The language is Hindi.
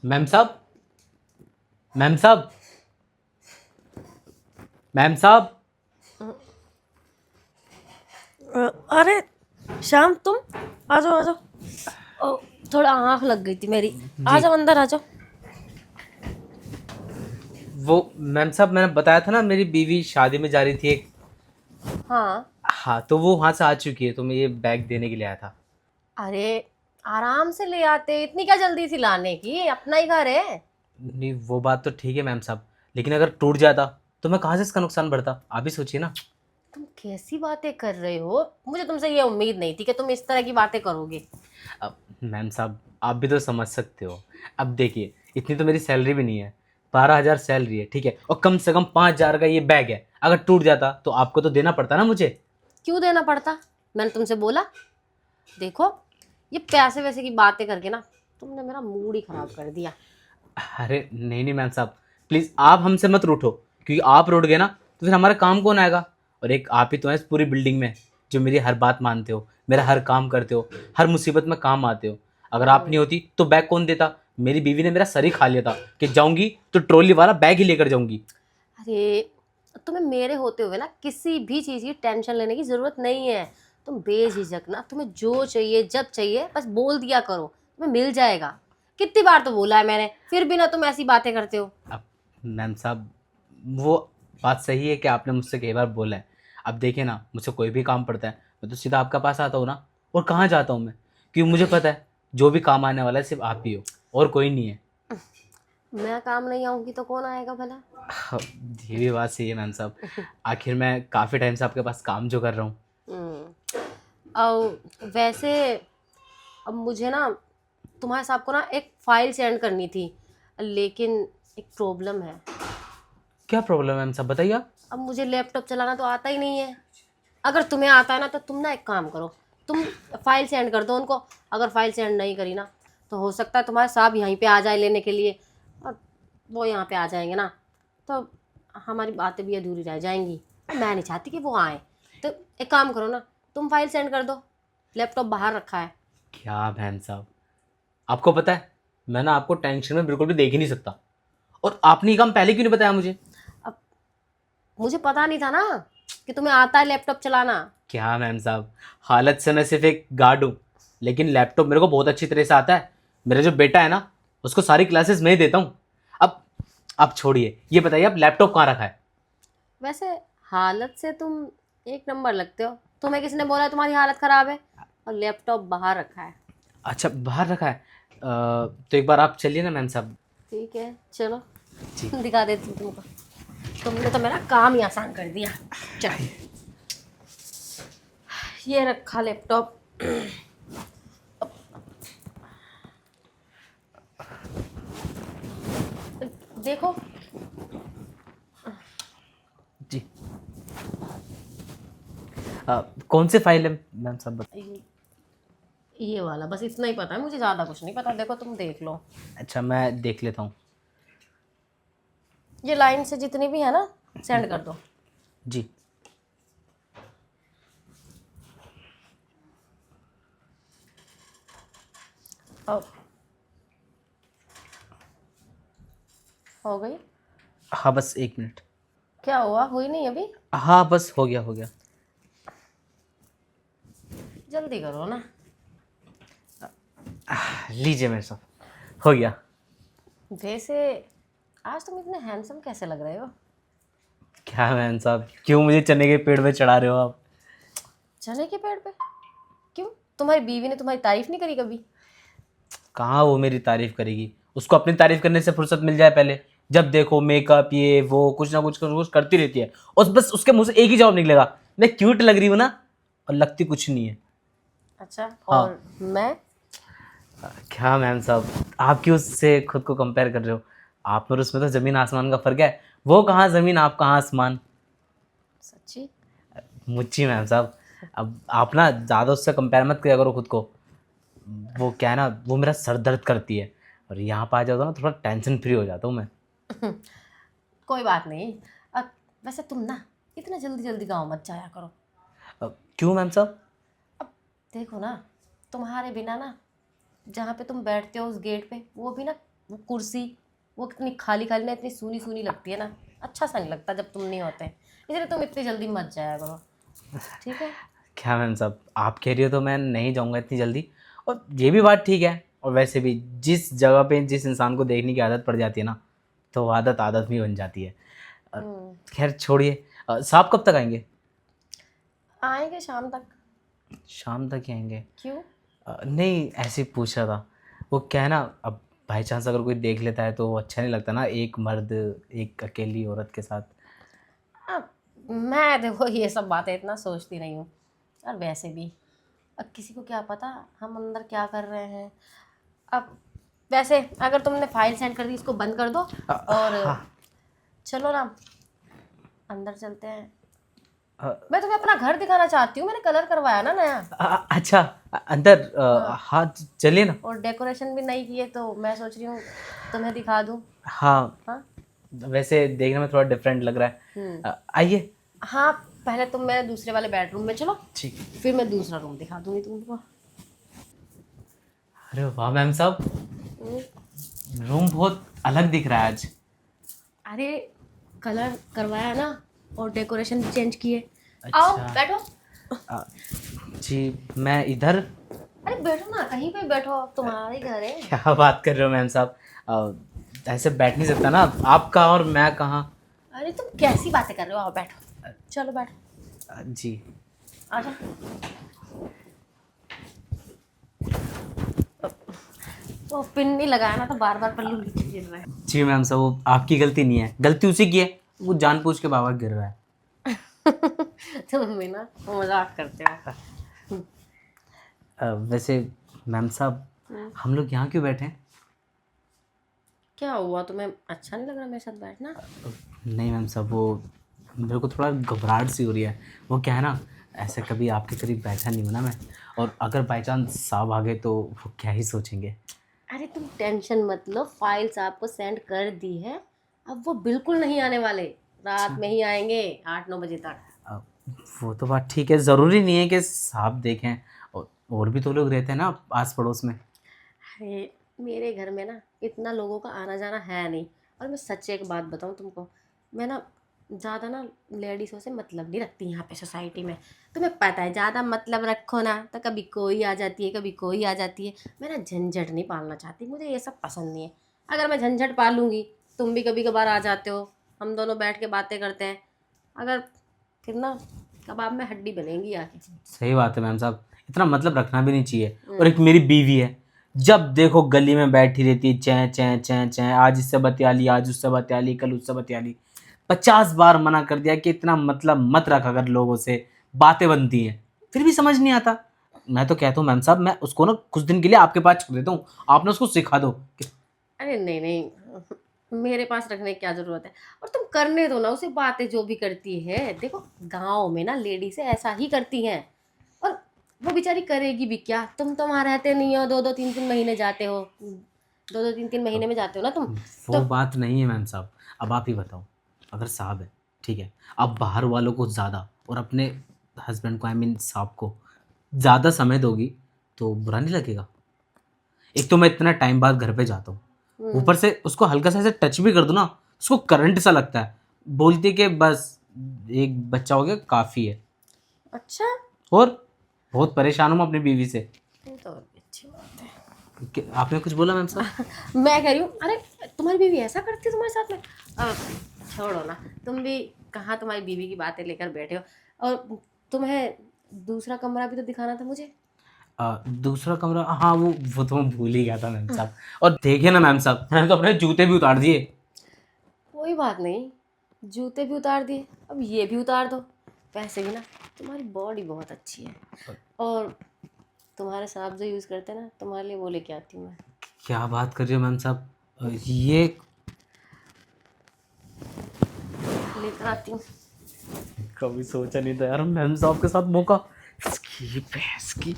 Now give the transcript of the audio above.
मैम साहब, मैम साहब, मैम साहब। अरे श्याम, तुम आ जाओ आ जाओ। ओ, थोड़ा आँख लग गई थी मेरी। आ जी। जाओ, अंदर आ जाओ। वो मैम साहब, मैंने बताया था ना मेरी बीवी शादी में जा रही थी एक। हाँ। हाँ, तो वो वहाँ से आ चुकी है, तो मैं ये बैग देने के लिए आया था। अरे आराम से ले आते, इतनी क्या जल्दी थी लाने की, अपना ही घर है। नहीं, वो बात तो ठीक है मैम साहब, लेकिन अगर टूट जाता तो मैं कहाँ से इसका नुकसान भरता? आप भी सोचिए ना। तुम कैसी बातें कर रहे हो, मुझे तुमसे ये उम्मीद नहीं थी कि तुम इस तरह की बातें करोगे। अब मैम साहब, आप भी तो समझ सकते हो। अब देखिए, इतनी तो मेरी सैलरी भी नहीं है। 12,000 सैलरी है, ठीक है, और कम से कम 5,000 का ये बैग है। अगर टूट जाता तो आपको तो देना पड़ता ना मुझे। क्यों देना पड़ता? मैंने तुमसे बोला? देखो, ये पैसे वैसे की बातें करके ना तुमने मेरा मूड ही खराब कर दिया। अरे नहीं नहीं मैम साहब, प्लीज़ आप हमसे मत रूठो, क्योंकि आप रूठ गए ना तो फिर हमारा काम कौन आएगा? और एक आप ही तो हैं इस पूरी बिल्डिंग में जो मेरी हर बात मानते हो, मेरा हर काम करते हो, हर मुसीबत में काम आते हो। अगर आप नहीं होती तो बैग कौन देता? मेरी बीवी ने मेरा सर ही खा लिया था कि जाऊंगी तो ट्रॉली वाला बैग ही लेकर जाऊंगी। अरे, तुम्हें मेरे होते हुए ना किसी भी चीज़ की टेंशन लेने की ज़रूरत नहीं है। तुम बेझिझक ना, तुम्हें जो चाहिए जब चाहिए बस बोल दिया करो, तुम्हें मिल जाएगा। कितनी बार तो बोला है मैंने, फिर भी ना तुम ऐसी बातें करते हो। अब मैम साहब, वो बात सही है कि आपने मुझसे कई बार बोला है। अब देखिए ना, मुझसे कोई भी काम पड़ता है मैं तो सीधा आपका पास आता हूँ ना। और कहाँ जाता हूँ मैं? क्योंकि मुझे पता है जो भी काम आने वाला है सिर्फ आप ही हो, और कोई नहीं है। मैं काम नहीं आऊंगी तो कौन आएगा भला? हाँ, ये भी बात सही है मैम साहब। आखिर मैं काफ़ी टाइम से आपके पास काम जो कर रहा हूँ। और वैसे अब मुझे ना तुम्हारे साहब को ना एक फाइल सेंड करनी थी, लेकिन एक प्रॉब्लम है। क्या प्रॉब्लम है मैम साहब, बताइए आप। अब मुझे लैपटॉप चलाना तो आता ही नहीं है। अगर तुम्हें आता है ना तो तुम ना एक काम करो, तुम फाइल सेंड कर दो उनको। अगर फाइल सेंड नहीं करी ना तो हो सकता है तुम्हारे साहब यहीं पे आ जाए लेने के लिए। और वो यहाँ पे आ जाएंगे ना तो हमारी बातें भी अधूरी रह जाएंगी। और मैं नहीं चाहती कि वो आए। तो एक काम करो ना, तुम फाइल सेंड कर दो। लैपटॉप बाहर रखा है। क्या मैम साहब, आपको पता है मैं ना आपको टेंशन में बिल्कुल भी देख ही नहीं सकता। और आपने ये काम पहले क्यों नहीं बताया मुझे? अब मुझे पता नहीं था ना कि तुम्हें आता है लैपटॉप चलाना। क्या मैम साहब, हालत से मैं सिर्फ एक गार्ड हूँ, लेकिन लैपटॉप मेरे को बहुत अच्छी तरह से आता है। मेरा जो बेटा है ना, उसको सारी क्लासेस मैं ही देता हूँ। अब आप छोड़िए, ये बताइए आप लैपटॉप कहाँ रखा है? वैसे हालत से तुम एक नंबर लगते हो। तुम्हें किसने बोला तुम्हारी हालत खराब है? और लैपटॉप बाहर रखा है। अच्छा, बाहर रखा है। तो एक बार आप चलिए ना मैम साहब। ठीक है, चलो। जी। दिखा देती हूँ तुमको। तुमने तो मेरा काम ही आसान कर दिया। चलो, ये रखा लैपटॉप। देखो, जी। कौन सी फाइल है मैम साहब, ये वाला बस इतना ही पता है मुझे, ज़्यादा कुछ नहीं पता। देखो, तुम देख लो। अच्छा, मैं देख लेता हूँ। ये लाइन से जितनी भी है ना, सेंड कर दो। जी। अब हो गई? हाँ, बस 1 मिनट। क्या हुआ, हुई नहीं अभी? हाँ, बस हो गया हो गया। जल्दी करो ना। लीजिए मेरे साहब, हो गया। वैसे आज तुम इतने हैंडसम कैसे लग रहे हो? क्या मैम साहब, क्यों मुझे चने के पेड़ पे चढ़ा रहे हो आप? चने के पेड़ पे? क्यों, तुम्हारी बीवी ने तुम्हारी तारीफ नहीं करी कभी? कहाँ वो मेरी तारीफ करेगी? उसको अपनी तारीफ करने से फुर्सत मिल जाए पहले। जब देखो मेकअप ये वो कुछ ना कुछ करती रहती है, और बस उसके मुंह से एक ही जवाब निकलेगा, मैं क्यूट लग रही हूँ ना। और लगती कुछ नहीं है। अच्छा, हाँ। और मैं? क्या मैम साहब, आप क्यों उससे खुद को कंपेयर कर रहे हो? आप और उसमें तो ज़मीन आसमान का फ़र्क है। वो कहाँ ज़मीन, आप कहाँ आसमान। सच्ची? मुच्ची मैम साहब, अब आप ना ज़्यादा उससे कंपेयर मत किया करो खुद को। वो क्या है ना, वो मेरा सर दर्द करती है, और यहाँ पर आ जाता ना थोड़ा टेंशन फ्री हो जाता हूँ मैं। कोई बात नहीं। अब वैसे तुम ना इतना जल्दी जल्दी गाँव मत जाया करो। क्यों मैम साहब? अब देखो ना, तुम्हारे बिना ना जहाँ पे तुम बैठते हो उस गेट पे, वो भी ना वो कुर्सी, वो कितनी खाली खाली ना, इतनी सूनी सूनी लगती है ना, अच्छा सा नहीं लगता जब तुम नहीं होते। इसलिए तुम इतनी जल्दी मत जाया करो, ठीक है? क्या मैम साहब, आप कह रही हो तो मैं नहीं जाऊँगा इतनी जल्दी, और ये भी बात ठीक है। और वैसे भी जिस जगह पे जिस इंसान को देखने की आदत पड़ जाती है ना, तो वो आदत आदत भी बन जाती है। खैर छोड़िए, साहब कब तक आएंगे? आएंगे शाम तक। शाम तक ही आएंगे? क्यों? नहीं, ऐसे ही पूछ रहा था। वो क्या है ना, अब बाई चांस अगर कोई देख लेता है तो अच्छा नहीं लगता ना, एक मर्द एक अकेली औरत के साथ। अब मैं देखो ये सब बातें इतना सोचती नहीं हूँ, और वैसे भी अब किसी को क्या पता हम अंदर क्या कर रहे हैं। अब वैसे अगर तुमने फाइल सेंड कर दी, इसको बंद कर दो और हाँ। चलो ना अंदर चलते हैं। अ, मैं तुम्हें अपना घर दिखाना चाहती हूँ, मैंने कलर करवाया ना नया, अच्छा, अंदर हाँ चलिए ना। और डेकोरेशन भी नई की है, तो मैं सोच रही हूँ तुम्हें दिखा दूँ। हाँ, हाँ वैसे देखने में थोड़ा डिफरेंट लग रहा है। आइए। हाँ, पहले तुम मेरे दूसरे वाले बेडरूम में चलो, ठीक। फिर मैं दूसरा रूम दिखा दूंगी तुमको। अरे वाह मैम साहब, हम्म, रूम बहुत अलग दिख रहा है आज। अरे कलर करवाया ना, और डेकोरेशन भी चेंज किए। आओ अच्छा। बैठो। अ, जी, मैं इधर। अरे बैठो ना, कहीं पे बैठो, तुम्हारे घर है। क्या बात कर रहे हो मैम साहब, ऐसे बैठ नहीं सकता ना, आप कहाँ और मैं कहाँ। अरे तुम कैसी बातें कर रहे हो, आओ बैठो, चलो बैठो, जी। आजा। वो पिन नहीं लगाया ना, तो बार बार पल्लू नीचे गिर रहा है। जी मैम साहब, वो आपकी गलती नहीं है, गलती उसी की है, वो जानबूझ के बाबा गिर रहा है। तुम भी ना मजाक करते हो। वैसे मैम साहब, हम लोग यहाँ क्यों बैठे हैं? क्या हुआ, तुम्हें अच्छा नहीं लग रहा मेरे साथ बैठना? नहीं मैम साहब, वो मेरे को थोड़ा घबराहट सी हो रही है। वो क्या है ना, ऐसे कभी आपके करीब बैठा नहीं हूँ ना मैं, और अगर बाई चांस साहब आ गए तो वो क्या ही सोचेंगे। अरे तुम टेंशन मत लो, फाइल्स आपको सेंड कर दी है, अब वो बिल्कुल नहीं आने वाले, रात में ही आएंगे 8-9 बजे तक। अ, वो तो बात ठीक है, ज़रूरी नहीं है कि साहब देखें, और भी तो लोग रहते हैं ना आस पड़ोस में। अरे मेरे घर में ना इतना लोगों का आना जाना है नहीं, और मैं सच एक बात बताऊं तुमको, मैं ना ज़्यादा ना लेडीज़ों से मतलब नहीं रखती यहाँ पे सोसाइटी में। तुम्हें पता है, ज़्यादा मतलब रखो ना तो कभी कोई आ जाती है, कभी कोई आ जाती है। मैं ना झंझट नहीं पालना चाहती, मुझे ये सब पसंद नहीं है। अगर मैं झंझट पालूंगी, तुम भी कभी कभार आ जाते हो, हम दोनों बैठ के बातें करते हैं, अगर फिर ना कबाब में हड्डी बनेगी आके। सही बात है मैम साहब, इतना मतलब रखना भी नहीं चाहिए। और एक मेरी बीवी है, जब देखो गली में बैठी रहती है, चैं चैं चैं चैं, आज इससे बतिया ली, आज उससे बतिया ली, कल उससे बतिया ली। 50 बार मना कर दिया कि इतना मतलब मत रखा अगर लोगों से बातें बनती हैं, फिर भी समझ नहीं आता। मैं तो कहता हूँ मैम साहब, मैं उसको ना कुछ दिन के लिए आपके पास छोड़ देता हूँ, आप ना उसको सिखा दो अरे नहीं नहीं, मेरे पास रखने की क्या ज़रूरत है। और तुम करने दो ना उसे, बातें जो भी करती है। देखो गांव में ना लेडी से ऐसा ही करती हैं, और वो बेचारी करेगी भी क्या। तुम तो वहाँ रहते नहीं हो, 2-2 3-3 महीने जाते हो, 2-2 3-3 महीने में जाते हो ना तुम। वो तो बात नहीं है मैम साहब। अब आप ही बताओ, अगर साहब है, ठीक है, आप बाहर वालों को ज़्यादा और अपने हस्बैंड को, आई मीन साहब को ज़्यादा समय दोगी तो बुरा नहीं लगेगा? एक तो मैं इतना टाइम बाद घर पे जाता हूँ, ऊपर से उसको हल्का सा ऐसे टच भी कर दूँ ना, उसको करंट सा लगता है, बोलती कि बस एक बच्चा हो गया काफ़ी है। अच्छा, और बहुत परेशान हूँ मैं अपनी बीवी से। ये तो अच्छी बात है। आपने कुछ बोला मैम साहब? मैं कह रही हूँ, अरे तुम्हारी बीवी ऐसा करती है तुम्हारे साथ में? अब छोड़ो ना, तुम भी कहाँ तुम्हारी बीवी की बातें लेकर बैठे हो। और तुम्हें दूसरा कमरा भी तो दिखाना था मुझे। दूसरा कमरा, हाँ वो तो मैं भूल ही गया था मैम साहब। और देखिए ना मैम साहब, मैंने तो अपने जूते भी उतार दिए। कोई बात नहीं, जूते भी उतार दिए, अब ये भी उतार दो। वैसे भी ना तुम्हारी बॉडी बहुत अच्छी है, और तुम्हारे साहब जो यूज़ करते हैं ना, तुम्हारे लिए वो लेके आती हूँ मैं। क्या बात कर रही हो मैम साहब, ये लेकर आती हूँ। कभी सोचा नहीं था यार मैम साहब के साथ मौका इसकी भैंस की।